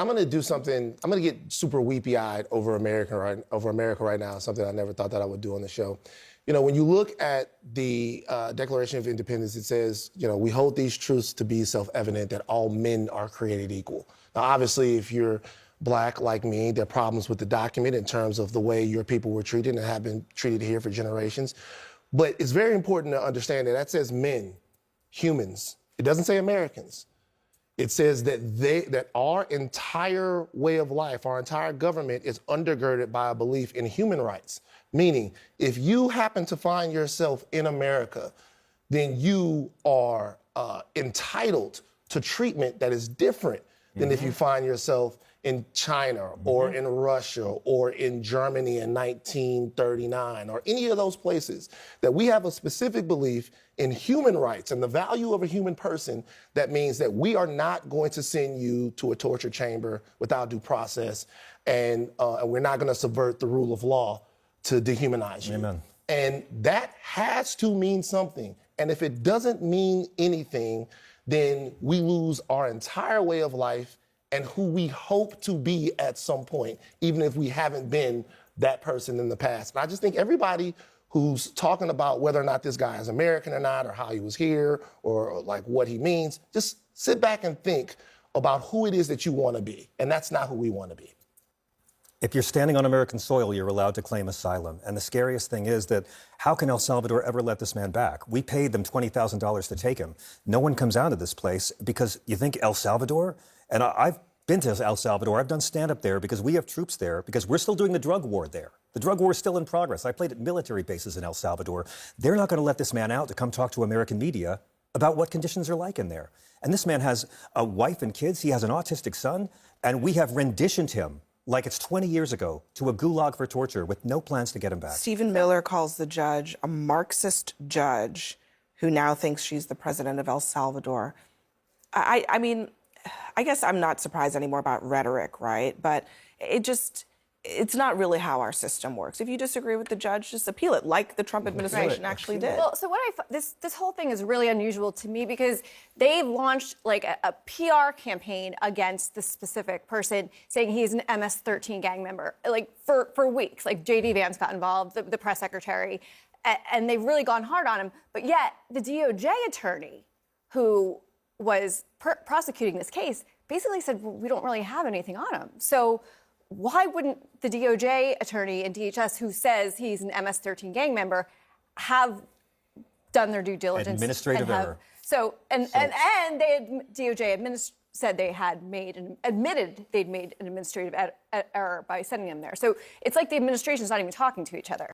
gonna do something. I'm gonna get super weepy-eyed over America right now. Something I never thought that I would do on the show. You know, when you look at the Declaration of Independence, it says, you know, we hold these truths to be self-evident that all men are created equal. Now, obviously, if you're Black like me, there are problems with the document in terms of the way your people were treated and have been treated here for generations. But it's very important to understand that says men, humans. It doesn't say Americans. It says that our entire way of life, our entire government is undergirded by a belief in human rights. Meaning, if you happen to find yourself in America, then you are entitled to treatment that is different than if you find yourself in China or in Russia or in Germany in 1939 or any of those places. That we have a specific belief in human rights and the value of a human person. That means that we are not going to send you to a torture chamber without due process, and we're not going to subvert the rule of law to dehumanize you. Amen. And that has to mean something. And if it doesn't mean anything, then we lose our entire way of life and who we hope to be at some point, even if we haven't been that person in the past. And I just think everybody who's talking about whether or not this guy is American or not, or how he was here, or like what he means, just sit back and think about who it is that you want to be. And that's not who we want to be. If you're standing on American soil, you're allowed to claim asylum. And the scariest thing is that how can El Salvador ever let this man back? We paid them $20,000 to take him. No one comes out of this place because you think El Salvador? And I've been to El Salvador. I've done stand-up there because we have troops there, because we're still doing the drug war there. The drug war is still in progress. I played at military bases in El Salvador. They're not going to let this man out to come talk to American media about what conditions are like in there. And this man has a wife and kids. He has an autistic son. And we have renditioned him like it's 20 years ago to a gulag for torture with no plans to get him back. Stephen Miller calls the judge a Marxist judge who now thinks she's the president of El Salvador. I mean, I guess I'm not surprised anymore about rhetoric, right? But it's not really how our system works. If you disagree with the judge, just appeal it, like the Trump administration actually did. Well, so this whole thing is really unusual to me because they've launched like a PR campaign against this specific person, saying he's an MS-13 gang member, like for weeks. Like J.D. Vance got involved, the press secretary, and they've really gone hard on him. But yet the DOJ attorney who was prosecuting this case basically said, well, we don't really have anything on him. So why wouldn't the DOJ attorney in DHS, who says he's an MS-13 gang member, have done their due diligence? Administrative error. DOJ said they had admitted they'd made an administrative error by sending him there. So it's like the administration's not even talking to each other.